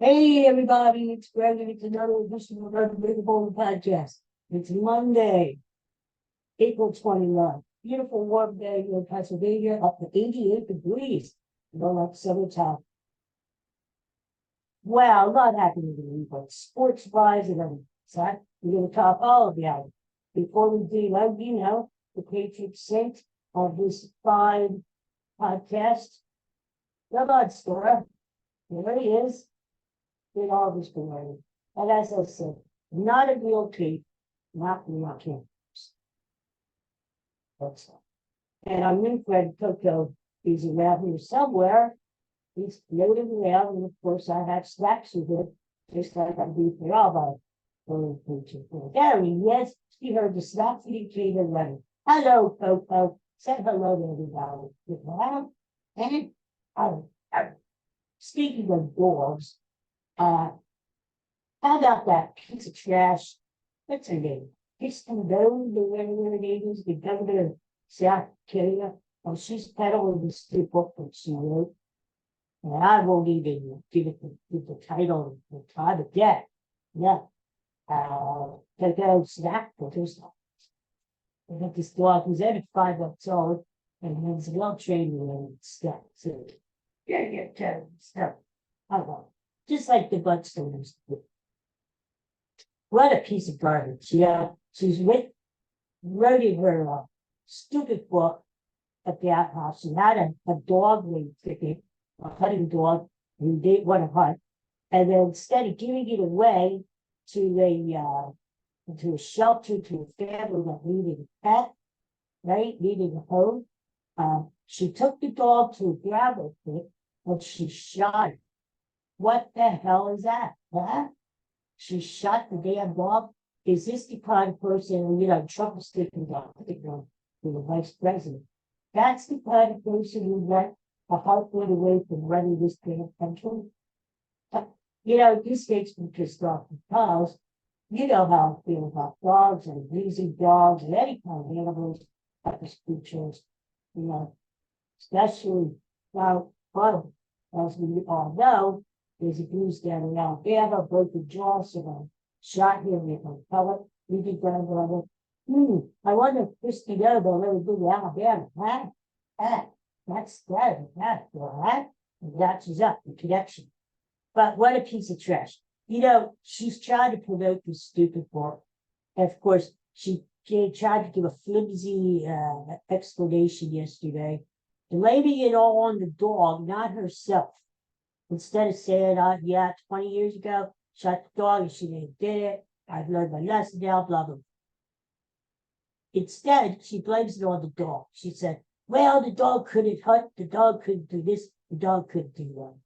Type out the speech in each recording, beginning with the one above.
Hey everybody, it's Greg and it's another edition of Unbreakable Podcast. It's Monday, April 29th. Beautiful warm day here in Pennsylvania, up to 88 degrees. Like summertime. Well, not happy with the but sports wise and everything. So we're going to talk all about it. Before we do, the Patriots Saints on this fine podcast. Come on, Stora. There he is. In all this glory. And as I said, not a real tape, not real campers. That's all. And our new friend Coco is around here somewhere. He's floating around, and of course I have snacks with him, just like I do for all my there he is. He heard the snacks and he came and running. Hello, Coco. Say hello to everybody. And speaking of dogs, how about that piece of trash? What's her name? Kristen Bone, the whatever her name is, the governor of South Carolina. Oh, she's peddling this new book that she wrote. And I won't even give it the title, the time of death. Yeah. To go snack for herself. I got this dog who's only 5 months old and he's well trained and stuff. So, yeah, stuff. I don't know. Just like the Budstoners. What a piece of garbage. Yeah, she's writing her stupid book about how she had a dog named ticket, a hunting dog who didn't want to hunt. And then instead of giving it away to a shelter, to a family that needed a pet, right, needed a home, she took the dog to a gravel pit and she shot it. What the hell is that? Huh? She shot the damn dog. Is this the kind of person, Trump is sticking down to the vice president? That's the kind of person who let a heartbeat away from running this damn country. This makes me pissed off because you know how I feel about dogs and raising dogs and any kind of animals, like creatures, especially now, as we all know, there's a goose down in Alabama, broke the jaw, so shot him with a pellet. We did that brother. I wonder if Christy Noble really good in Alabama, huh? That's that, huh? And matches up the connection. But what a piece of trash. She's trying to promote this stupid book. And of course, she tried to give a flimsy explanation yesterday, blaming it all on the dog, not herself. Instead of saying, 20 years ago, shot the dog and she did it. I've learned my lesson now, blah, blah. Instead, she blames it on the dog. She said, well, the dog couldn't hunt, the dog couldn't do this, the dog couldn't do that.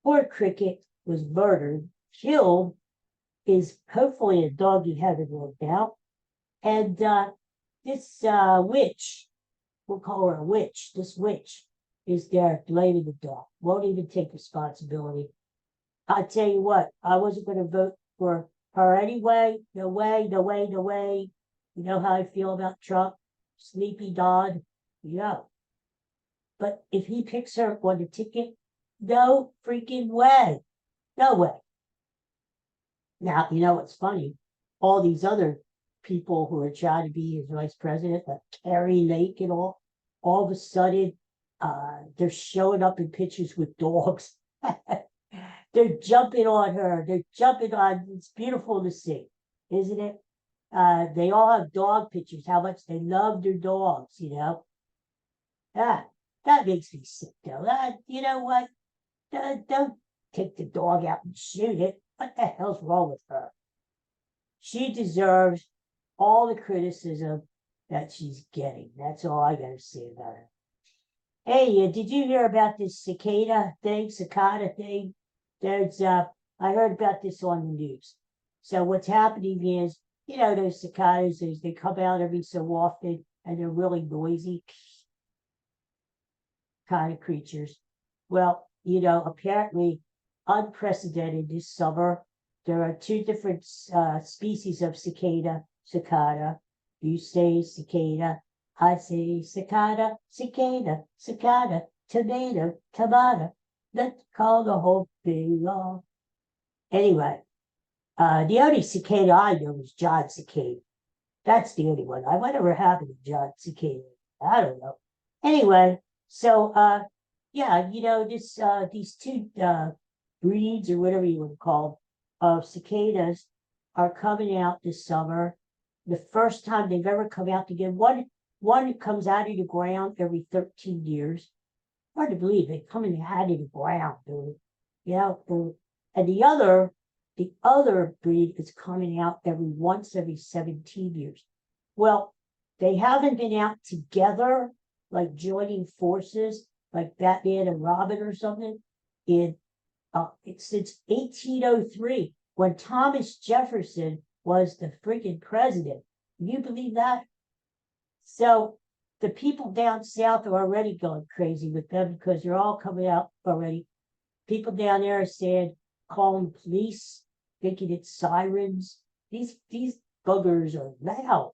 Poor Cricket was murdered, killed, is hopefully a dog he hasn't worked out. And this witch, we'll call her a witch, this witch, is there blaming the dog, won't even take responsibility. I tell you what, I wasn't going to vote for her anyway. No way. You know how I feel about Trump, sleepy dog, But if he picks her on the ticket, no freaking way. No way. Now, what's funny? All these other people who are trying to be his vice president, like Carrie Lake and all of a sudden, they're showing up in pictures with dogs. They're jumping on her. They're jumping on. It's beautiful to see, isn't it? They all have dog pictures. How much they love their dogs. That makes me sick, though. You know what? Don't take the dog out and shoot it. What the hell's wrong with her? She deserves all the criticism that she's getting. That's all I gotta say about her. Hey, did you hear about this cicada thing? I heard about this on the news. So what's happening is, those cicadas, they come out every so often and they're really noisy kind of creatures. Well, apparently unprecedented this summer, there are 2 different species of cicada. You say cicada, I say cicada, tomato. Let's call the whole thing off. Anyway, the only cicada I know is John Cicada. That's the only one. Whatever happened to John Cicada? I don't know. Anyway, so yeah, these two breeds or whatever you would call of cicadas are coming out this summer. The first time they've ever come out together. One comes out of the ground every 13 years. Hard to believe they come out of the ground, dude. And the other breed is coming out every 17 years. Well, they haven't been out together, like joining forces, like Batman and Robin or something, in since 1803, when Thomas Jefferson was the freaking president. Can you believe that? So the people down south are already going crazy with them because they're all coming out already. People down there are saying, calling police, thinking it's sirens. These buggers are loud.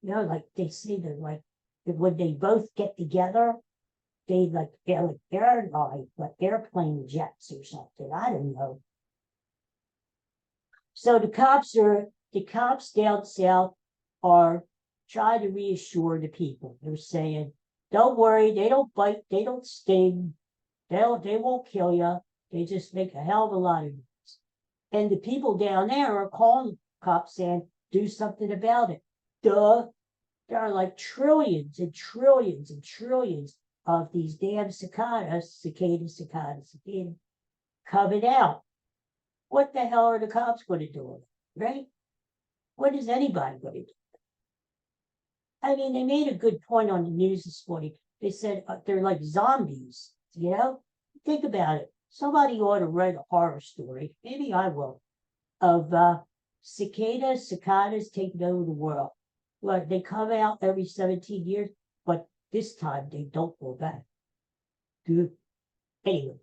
Like they say they're like when they both get together, they're like airplane jets or something. I don't know. So the cops down south are trying to reassure the people. They're saying, don't worry, they don't bite, they don't sting, they won't kill you. They just make a hell of a lot of noise. And the people down there are calling cops saying, do something about it. Duh. There are like trillions and trillions and trillions of these damn cicadas coming out. What the hell are the cops going to do? Right? What is anybody going to do? I mean, they made a good point on the news this morning. They said they're like zombies, Think about it. Somebody ought to write a horror story, maybe I will, of cicadas taking over the world. Like they come out every 17 years, but this time they don't go back. Good. Anyway,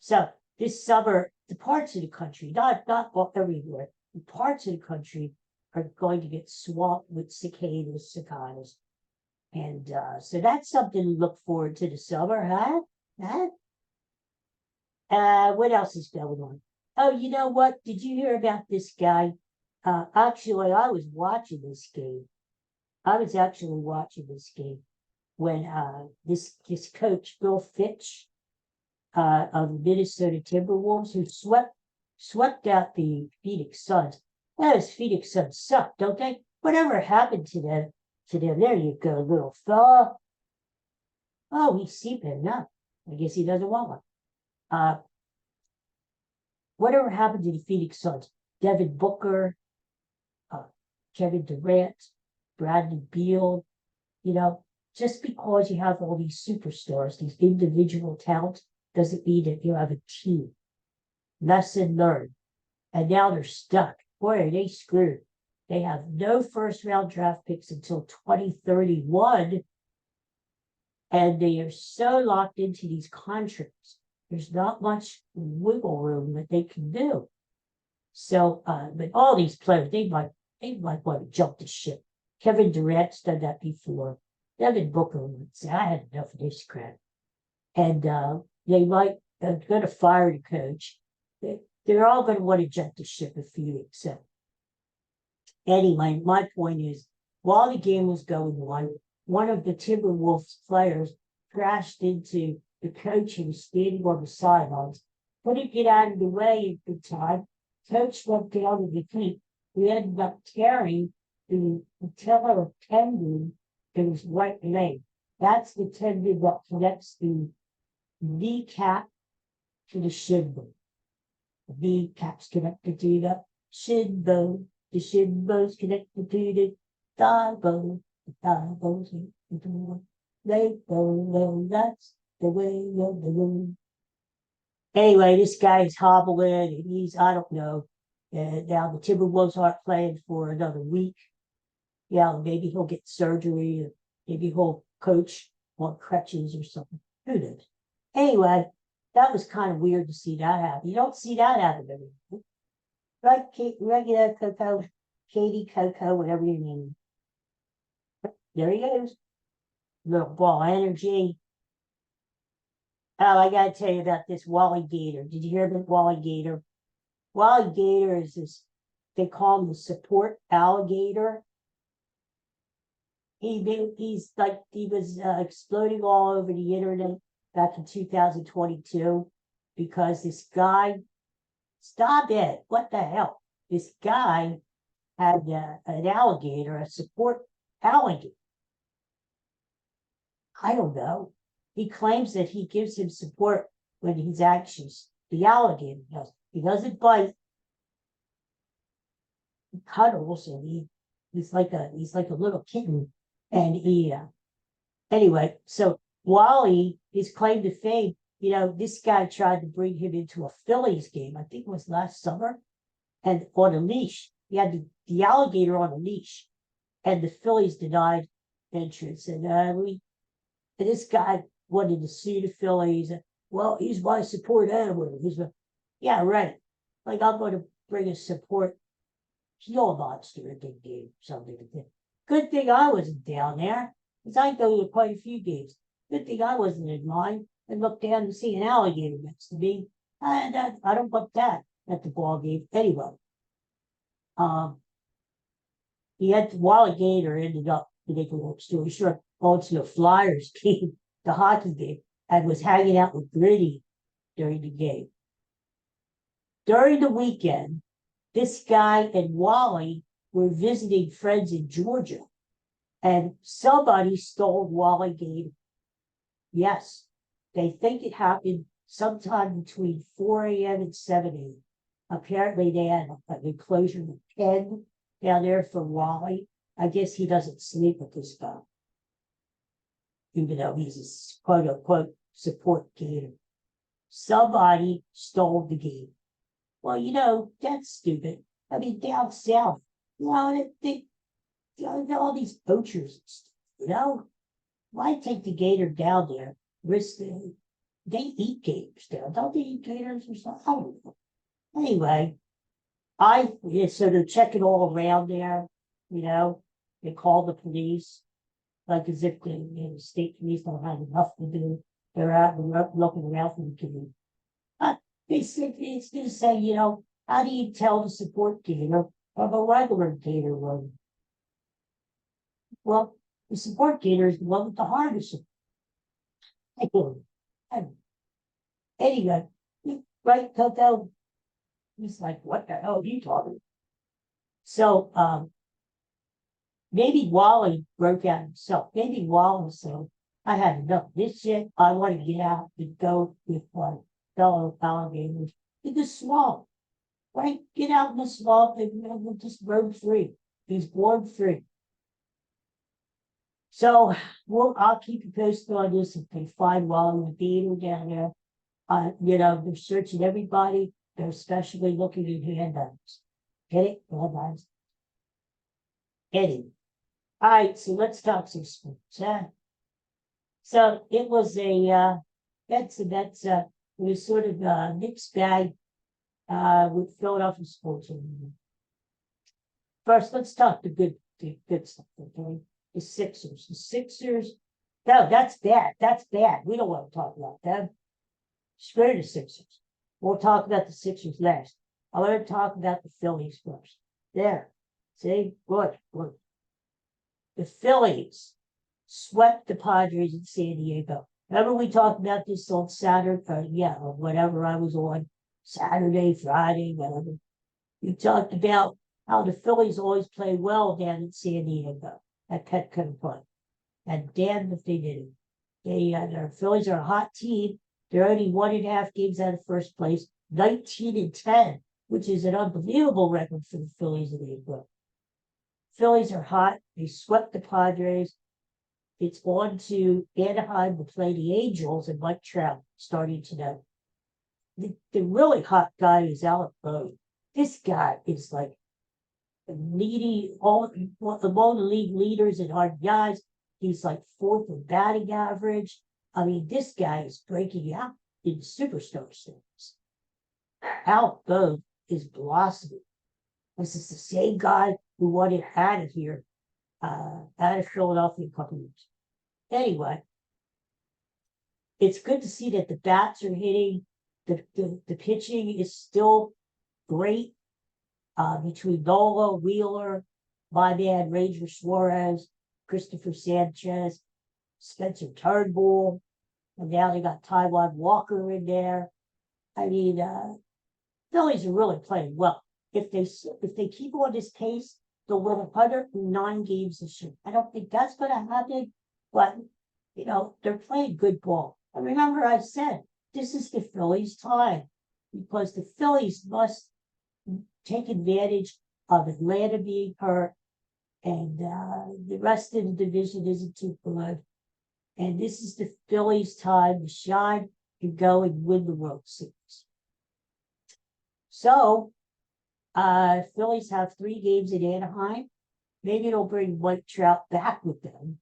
so this summer, the parts of the country, not everywhere, the parts of the country are going to get swamped with cicadas. And so that's something to look forward to the summer, huh? What else is going on? Oh, you know what? Did you hear about this guy? Actually, I was watching this game. I was actually watching this game when this coach, Bill Fitch, of the Minnesota Timberwolves, who swept out the Phoenix Suns. Those Phoenix Suns suck, don't they? Whatever happened to them? There you go, little fella. Oh, he's sleeping now. I guess he doesn't want one. Whatever happened to the Phoenix Suns? Devin Booker, Kevin Durant, Bradley Beal, just because you have all these superstars, these individual talents, doesn't mean that you have a team. Lesson learned. And now they're stuck. Boy, are they screwed. They have no first round draft picks until 2031. And they are so locked into these contracts. There's not much wiggle room that they can do. So, but all these players, they might want to jump the ship. Kevin Durant's done that before. Devin Booker would say, I had enough of this crap. And they might going to fire the coach. They're all going to want to jump the ship a few weeks. So anyway, my point is, while the game was going on, one of the Timberwolves players crashed into the coach who was standing on the sidelines. Couldn't get out of the way in good time. Coach went down to the feet. We ended up tearing the patellar tendon in his right leg. That's the tendon that connects the kneecap to the shin bone. The kneecap's connected to the shin bone. The shin bone's connected to the thigh bone. The thigh bone's connected to the leg bone. That's the way of the room. Anyway, this guy's hobbling and he's, I don't know. Now the Timberwolves aren't playing for another week. Yeah, maybe he'll get surgery, or maybe he'll coach on crutches or something. Who knows? Anyway, that was kind of weird to see that happen. You don't see that happen every. Right, regular Coco, Katie Coco, whatever you name. There he goes. Little ball energy. Oh, I gotta tell you about this Wally Gator. Did you hear about Wally Gator? Wally Gator is this, they call him the support alligator. He's like, he was exploding all over the internet back in 2022 because this guy, stop it, what the hell? This guy had an alligator, a support alligator. I don't know. He claims that he gives him support when he's anxious. The alligator does. He doesn't bite. He cuddles, and he's like a little kitten. And anyway, so Wally, his claim to fame, this guy tried to bring him into a Phillies game. I think it was last summer, and on a leash. He had the alligator on a leash, and the Phillies denied entrance. And this guy wanted to sue the Phillies. Well, he's my support animal. Yeah, right. Like, I'm going to bring a support Gila monster in the game, something like that. Good thing I wasn't down there, because I go to quite a few games. Good thing I wasn't in line and looked down to see an alligator next to me. And I don't want that at the ball game. Anyway, Wally Gator ended up, to make a long story short, going to the Flyers game, the hockey game, and was hanging out with Gritty during the game. During the weekend, this guy and Wally were visiting friends in Georgia, and somebody stole Wally Gator. Yes, they think it happened sometime between 4 a.m. and 7 a.m. Apparently, they had an enclosure with a pen down there for Wally. I guess he doesn't sleep with this guy, even though he's a quote unquote support gator. Somebody stole the game. Well, that's stupid. I mean, down south, they all these poachers and stuff, why take the gator down there? They eat gators there. Don't they eat gators or something? I don't know. Anyway, so they're checking all around there, they call the police, like as if the state police don't have enough to do. They're out looking around for the gator. It's going to say, how do you tell the support gator of a regular gator rodent? Well, the support gator is the one with the hardest. Anyway, right, Coco? He's like, what the hell are you talking about? So, maybe Wally broke out himself. Maybe Wally said, I had enough of this shit. I want to get out and go with my fellow alligators in the swamp. Right? Get out in the swamp and just roam free. He's born free. So I'll keep you posted on this if they find Wally Gator down there. They're searching everybody. They're especially looking at handguns. Get it? Handguns. Anyway. All right, so let's talk some sports. So it was it was sort of a mixed bag with Philadelphia sports. First, let's talk the good stuff, okay? The Sixers. No, that's bad. That's bad. We don't want to talk about them. Screw the Sixers. We'll talk about the Sixers last. I want to talk about the Phillies first. There. See? Good. The Phillies swept the Padres in San Diego. Remember we talked about this on Saturday, or whatever I was on, Saturday, Friday, whatever. We talked about how the Phillies always play well down in San Diego at Petco Park. And damn if they didn't. The Phillies are a hot team. They're only 1.5 games out of first place, 19-10, which is an unbelievable record for the Phillies in April. Phillies are hot. They swept the Padres. It's on to Anaheim to play the Angels and Mike Trout starting tonight. The really hot guy is Alec Bowie. This guy is like leading among the league leaders in RBIs. He's like 4th in batting average. I mean, this guy is breaking out in superstar status. Alec Bowie is blossoming. This is the same guy who wanted out of here, out of Philadelphia a couple years. Anyway, it's good to see that the bats are hitting. The pitching is still great. Between Nola, Wheeler, my man, Ranger Suarez, Christopher Sanchez, Spencer Turnbull, and now they got Taiwan Walker in there. I mean, Phillies are really playing well. If they keep on this pace, they'll win 109 games this year. I don't think that's going to happen, but they're playing good ball. And remember, I said this is the Phillies' time because the Phillies must take advantage of Atlanta being hurt, and the rest of the division isn't too good. And this is the Phillies' time to shine and go and win the World Series. So, Phillies have 3 games in Anaheim. Maybe they'll bring Mike Trout back with them.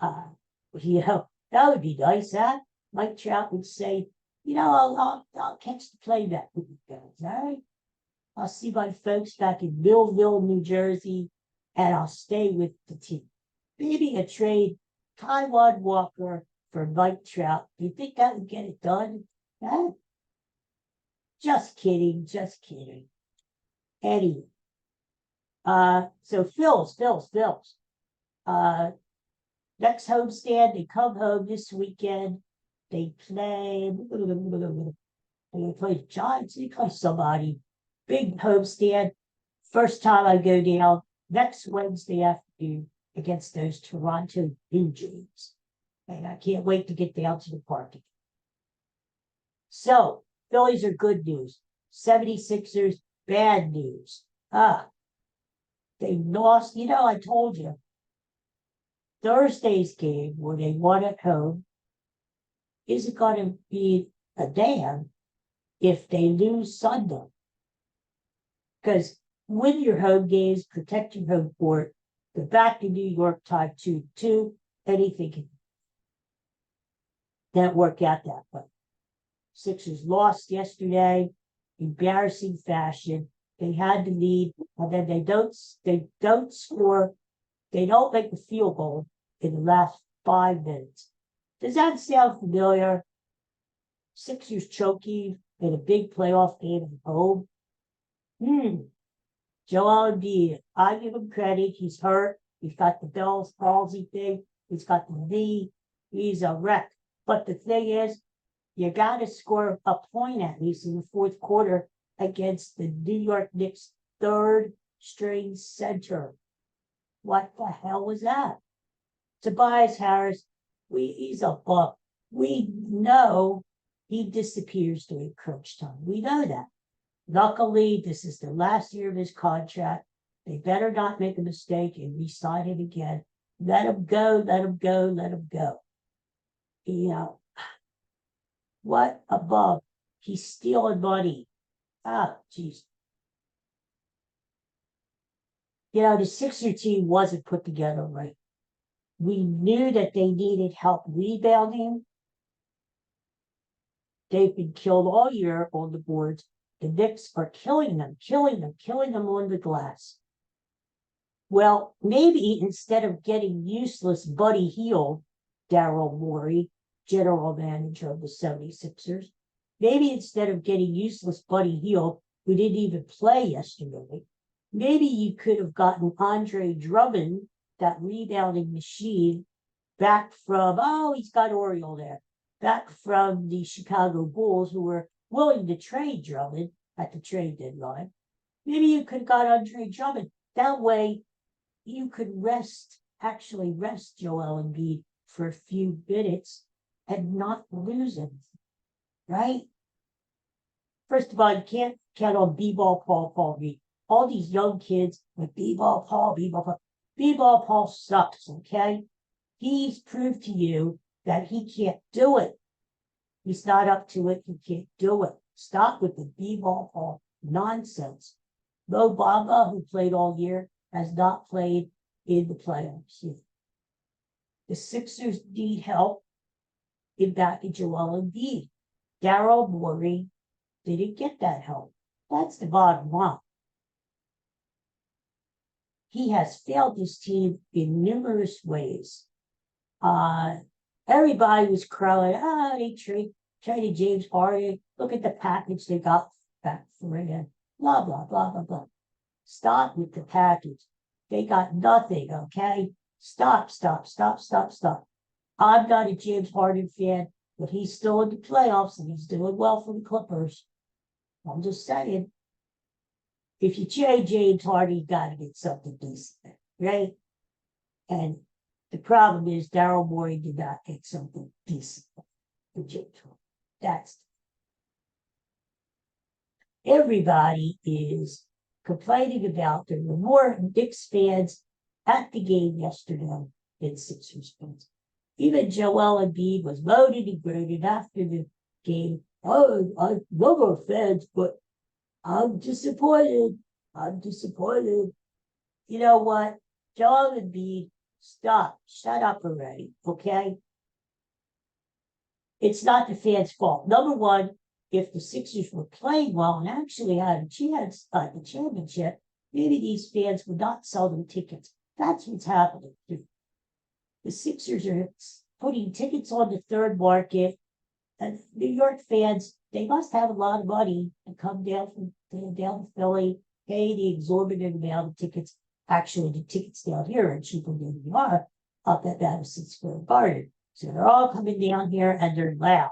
That would be nice, huh? Mike Trout would say, I'll catch the playback with you guys, all right? I'll see my folks back in Millville, New Jersey, and I'll stay with the team. Maybe a trade Taiwan Walker for Mike Trout. Do you think that would get it done? Huh? Just kidding. Anyway. So Phil's. Next homestand, they come home this weekend. They play Giants, they play somebody. Big homestand. First time I go down next Wednesday afternoon against those Toronto Blue Jays. And I can't wait to get down to the park again. So, Phillies are good news. 76ers, bad news. They lost. I told you. Thursday's game, where they won at home, isn't going to be a damn if they lose Sunday. Because win your home games, protect your home court, go back to New York, tie 2-2, anything can. Didn't work out that way. Sixers lost yesterday, embarrassing fashion. They had the lead, and then they don't score. They don't make the field goal in the last 5 minutes. Does that sound familiar? Sixers choking in a big playoff game at home. Joel Embiid, I give him credit. He's hurt. He's got the Bell's palsy thing. He's got the knee. He's a wreck. But the thing is, you got to score a point at least in the fourth quarter against the New York Knicks' third string center. What the hell was that? Tobias Harris, he's a bum. We know he disappears during crunch time. We know that. Luckily, this is the last year of his contract. They better not make a mistake and re-sign it again. Let him go. What a bum. He's stealing money. Jeez. The Sixer team wasn't put together right. We knew that they needed help rebounding. They've been killed all year on the boards. The Knicks are killing them on the glass. Well, maybe instead of getting useless Buddy Hield, Daryl Morey, general manager of the 76ers, maybe instead of getting useless Buddy Hield, who didn't even play yesterday, maybe you could have gotten Andre Drummond, that rebounding machine, back from, he's got Oriole there, back from the Chicago Bulls, who were willing to trade Drummond at the trade deadline. Maybe you could have got Andre Drummond. That way, you could rest Joel Embiid for a few minutes and not lose him, right? First of all, you can't count on B-ball Paul Reed. All these young kids with B-ball Paul. B-ball Paul sucks, okay? He's proved to you that he can't do it. He's not up to it. He can't do it. Stop with the B-ball Paul nonsense. Mo Bamba, who played all year, has not played in the playoffs yet. The Sixers need help in backing Joel Embiid. Daryl Morey didn't get that help. That's the bottom line. He has failed his team in numerous ways. Everybody was crowing, they traded James Harden. Look at the package they got back for him. blah, blah, blah, blah, blah. Stop with the package. They got nothing, okay? Stop, stop, stop, stop, stop. I'm not a James Harden fan, but he's still in the playoffs and he's doing well for the Clippers. I'm just saying, if you trade James Harden, you got to get something decent, right? And the problem is Daryl Morey did not get something decent for James Harden. That's everybody is complaining about. There were more Knicks fans at the game yesterday than Sixers fans. Even Joel Embiid was moaning and groaning after the game. Oh, I love our fans, but I'm disappointed. I'm disappointed. You know what? Joel Embiid, stop. Shut up already, okay? It's not the fans' fault. Number one, if the Sixers were playing well and actually had a chance at the championship, maybe these fans would not sell them tickets. That's what's happening. The Sixers are putting tickets on the third market, and New York fans, they must have a lot of money to come down to Philly, pay the exorbitant amount of tickets. Actually, the tickets down here are cheaper than they are up at Madison Square Garden. So they're all coming down here and they're loud.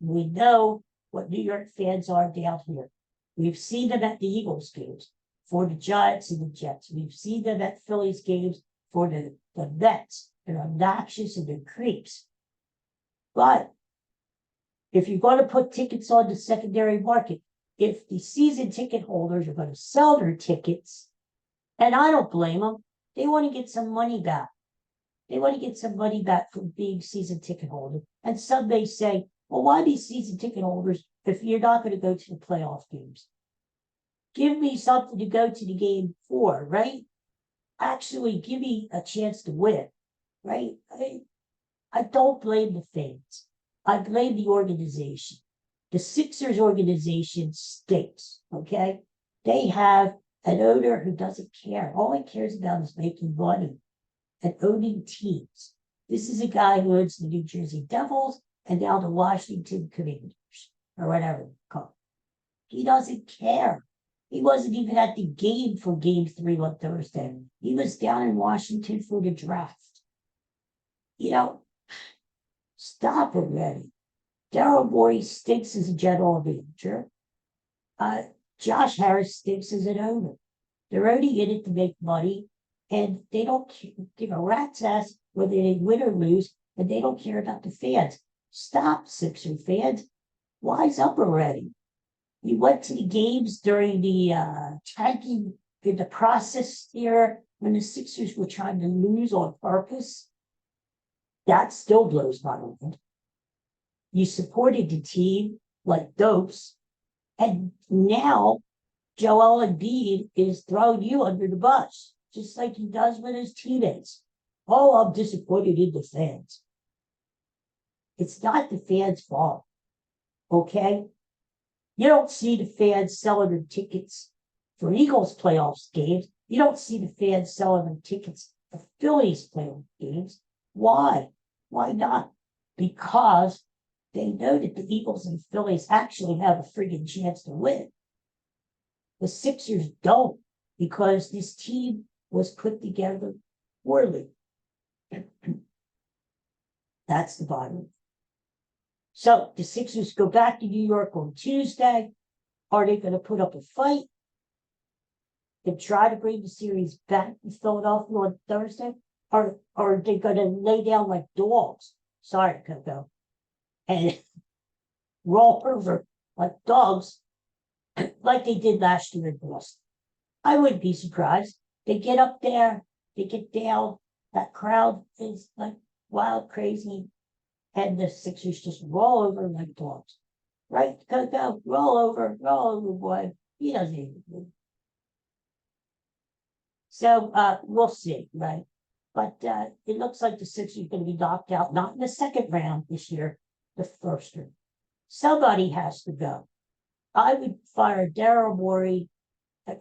We know what New York fans are down here. We've seen them at the Eagles games for the Giants and the Jets. We've seen them at Phillies games for the Mets. They're obnoxious and they're creeps. But if you're going to put tickets on the secondary market, if the season ticket holders are going to sell their tickets, and I don't blame them, they want to get some money back. They want to get some money back from being season ticket holders. And some may say, well, why be season ticket holders if you're not going to go to the playoff games? Give me something to go to the game for, right? Actually, give me a chance to win, right? I don't blame the fans. I blame the organization. The Sixers organization stinks, okay? They have an owner who doesn't care. All he cares about is making money and owning teams. This is a guy who owns the New Jersey Devils and now the Washington Commanders, or whatever they call it. He doesn't care. He wasn't even at the game for game 3 on Thursday. He was down in Washington for the draft. You know, stop already. Daryl Morey stinks as a general manager. Josh Harris stinks as an owner. They're only in it to make money, and they don't give a rat's ass whether they win or lose, and they don't care about the fans. Stop, Sixer fans. Wise up already. You went to the games during the tanking in the process here when the Sixers were trying to lose on purpose. That still blows my mind. You supported the team like dopes, and now Joel Embiid is throwing you under the bus, just like he does with his teammates. Oh, I'm disappointed in the fans. It's not the fans' fault, okay? You don't see the fans selling their tickets for Eagles playoffs games. You don't see the fans selling their tickets for Phillies playoff games. Why? Why not? Because they know that the Eagles and Phillies actually have a friggin' chance to win. The Sixers don't, because this team was put together poorly. That's the bottom line. So the Sixers go back to New York on Tuesday. Are they going to put up a fight and try to bring the series back to Philadelphia on Thursday? Or are they going to lay down like dogs? Sorry, Coco. And roll over like dogs like they did last year in Boston. I wouldn't be surprised. They get up there, they get down, that crowd is like wild, crazy, and the Sixers just roll over like dogs. Right? Go, roll over, boy. He doesn't even move. So we'll see, right? But it looks like the Sixers are going to be knocked out, not in the second round this year, the first round. Somebody has to go. I would fire Daryl Morey.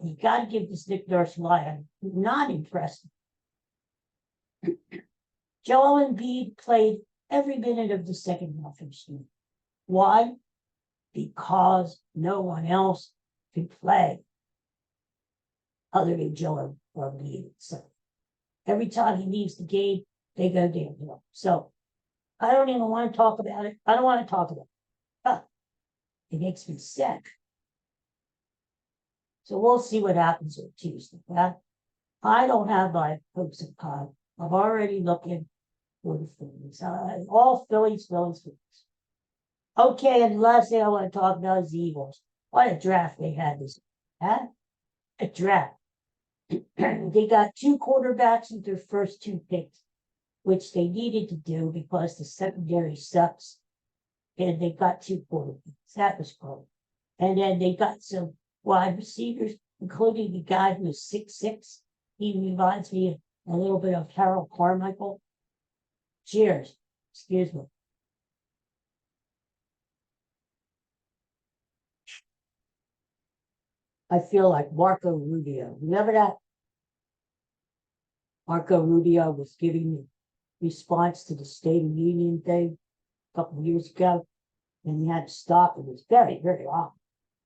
You got to give this Nick Nurse line. Not impressed. Joel Embiid played every minute of the second half of the game. Why? Because no one else could play. other than Joe or me. So every time he leaves the game, they go downhill. So I don't even want to talk about it. I don't want to talk about it. It makes me sick. So we'll see what happens on Tuesday. I don't have my hopes and pies. I'm already looking for the Phillies. All Phillies. Okay, and the last thing I want to talk about is the Eagles. What a draft they had this year. Huh? A draft. They got 2 quarterbacks with their first 2 picks, which they needed to do because the secondary sucks. And they got 2 quarterbacks. That was cool. And then they got some wide receivers, including the guy who was 6'6". He reminds me a little bit of Harold Carmichael. Cheers. Excuse me. I feel like Marco Rubio. Remember that? Marco Rubio was giving the response to the State of Union thing a couple of years ago, and he had to stop. It was very, very awful.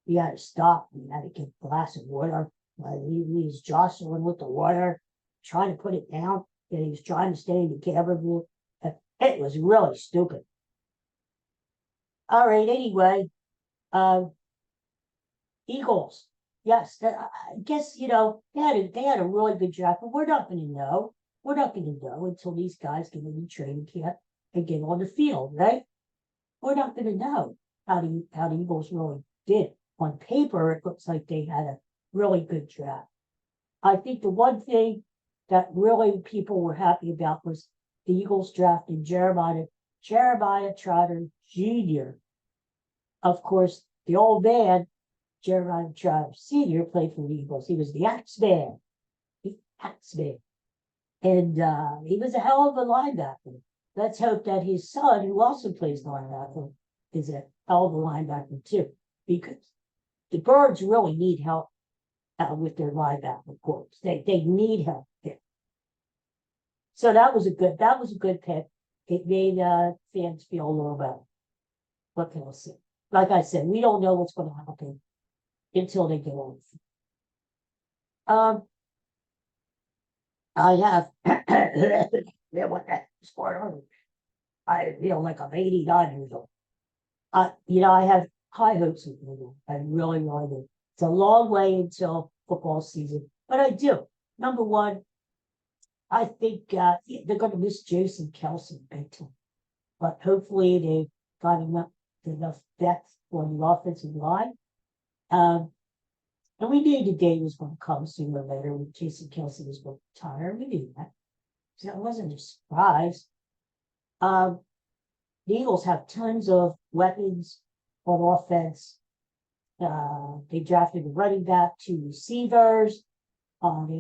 He had to stop. He had to get a glass of water. He was jostling with the water, trying to put it down, and he was trying to stay in the camera view. It was really stupid. All right, anyway, Eagles. Yes, I guess, they had a really good draft, but we're not going to know. We're not going to know until these guys get in the training camp and get on the field, right? We're not going to know how the Eagles really did. On paper, it looks like they had a really good draft. I think the one thing that really people were happy about was the Eagles drafted Jeremiah Trotter Jr. Of course, the old man, Jeremiah Trotter Sr., played for the Eagles. He was the Axeman. The Axeman. And he was a hell of a linebacker. Let's hope that his son, who also plays linebacker, is a hell of a linebacker too, because the Birds really need help with their linebacker corps. They need help there. So that was a good pick. It made fans feel a little better. What can I say? Like I said, we don't know what's going to happen until they go on. I have I feel like I'm 89 years old. I have high hopes of them. I really, really do. It's a long way until football season, but I do. Number one, I think they're going to miss Jason Kelsey big time, but hopefully they've got enough depth for the offensive line. And we knew the day was going to come sooner or later when Jason Kelsey was going to retire. We knew that. So it wasn't a surprise. The Eagles have tons of weapons on offense. They drafted a running back, 2 receivers. They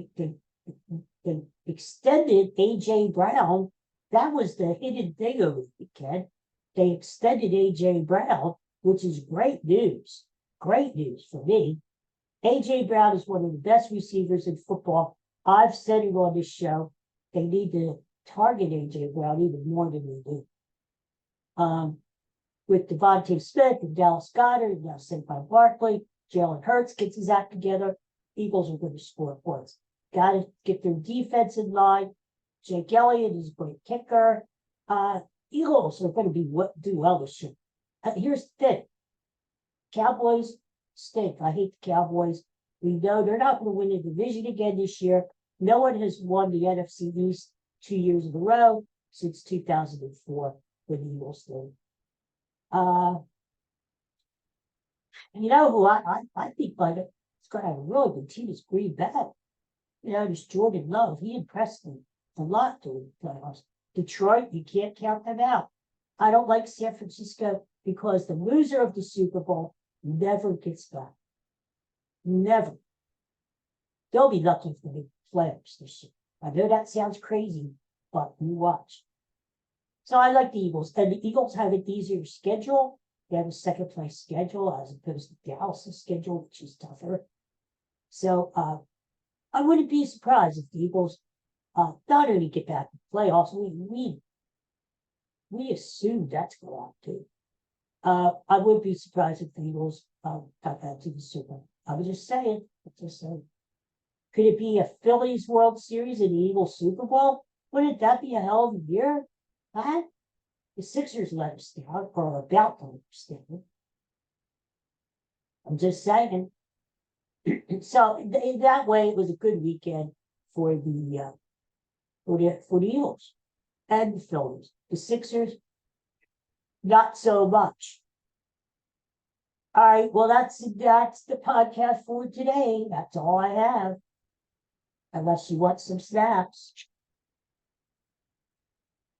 extended A.J. Brown. That was the hidden thing over the weekend. They extended A.J. Brown, which is great news. Great news for me. A.J. Brown is one of the best receivers in football. I've said it on this show. They need to target A.J. Brown even more than they do. With Devontae Smith and Dallas Goedert, now Saquon Barkley, Jalen Hurts gets his act together, Eagles are going to score points. Got to get their defense in line. Jake Elliott is a great kicker. Eagles are going to do well this year. Here's the thing. Cowboys stink. I hate the Cowboys. We know they're not going to win the division again this year. No one has won the NFC East 2 years in a row since 2004 when the Eagles did. You know who I think like it's going to have a really good team is Green Bay. There's Jordan Love. He impressed me a lot during the playoffs. Detroit, you can't count them out. I don't like San Francisco because the loser of the Super Bowl never gets back. Never. They'll be lucky for the playoffs this year. I know that sounds crazy, but you watch. So I like the Eagles. And the Eagles have an easier schedule. They have a second place schedule as opposed to Dallas' schedule, which is tougher. So I wouldn't be surprised if the Eagles not only get back to the playoffs, we assume that's going to happen. I wouldn't be surprised if the Eagles got back to the Super Bowl. I was just saying. Could it be a Phillies World Series and the Eagles Super Bowl? Wouldn't that be a hell of a year? Huh? The Sixers let us down, or about to let us down. I'm just saying. So in that way, it was a good weekend for the Eagles and the Phillies. The Sixers, not so much. All right, well, that's the podcast for today. That's all I have. Unless you want some snaps.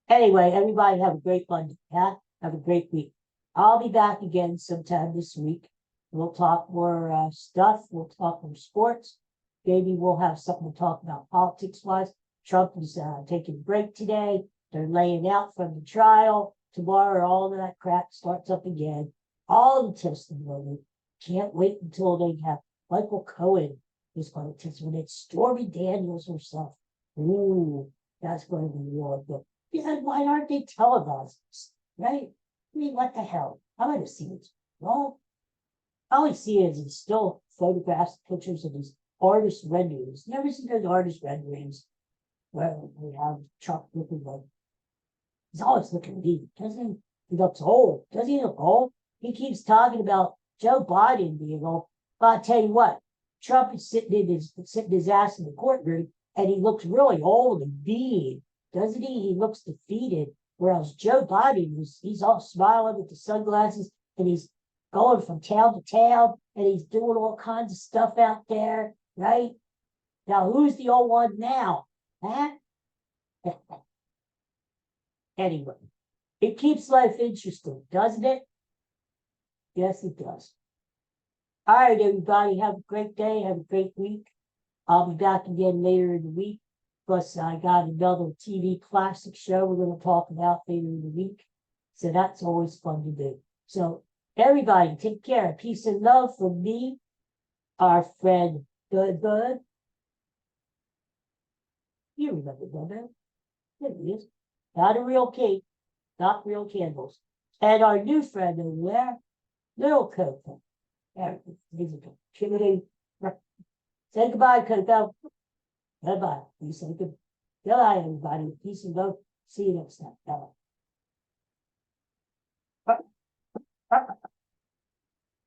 Anyway, everybody have a great Monday. Yeah? Have a great week. I'll be back again sometime this week. We'll talk more stuff. We'll talk more sports. Maybe we'll have something to talk about politics-wise. Trump is taking a break today. They're laying out from the trial. Tomorrow, all of that crap starts up again. All the testimony. Can't wait until they have Michael Cohen is going to testify. It's Stormy Daniels herself. Ooh, that's going to be really good. Yeah, why aren't they televised? Right? I mean, what the hell? I'm going to see it. Well, all I see is still photographs, pictures of these artist renderings. Never seen those artist renderings where we have Trump looking like he's always looking neat, doesn't he? He looks old. Doesn't he look old? He keeps talking about Joe Biden being old. But I'll tell you what, Trump is sitting his ass in the courtroom, and he looks really old and beat, doesn't he? He looks defeated. Whereas Joe Biden, he's all smiling with the sunglasses, and he's going from town to town, and he's doing all kinds of stuff out there, right? Now, who's the old one now? Huh? Anyway, it keeps life interesting, doesn't it? Yes, it does. All right, everybody, have a great day. Have a great week. I'll be back again later in the week. Plus, I got another TV classic show we're going to talk about later in the week. So that's always fun to do. So, everybody, take care. Peace and love from me, our friend Good Bud. You remember Bud? There he is. Not a real cake, not real candles. And our new friend over there, Little Coco. Say goodbye, Coco. Bye-bye. You say goodbye, everybody. Peace and love. See you next time. Bye-bye.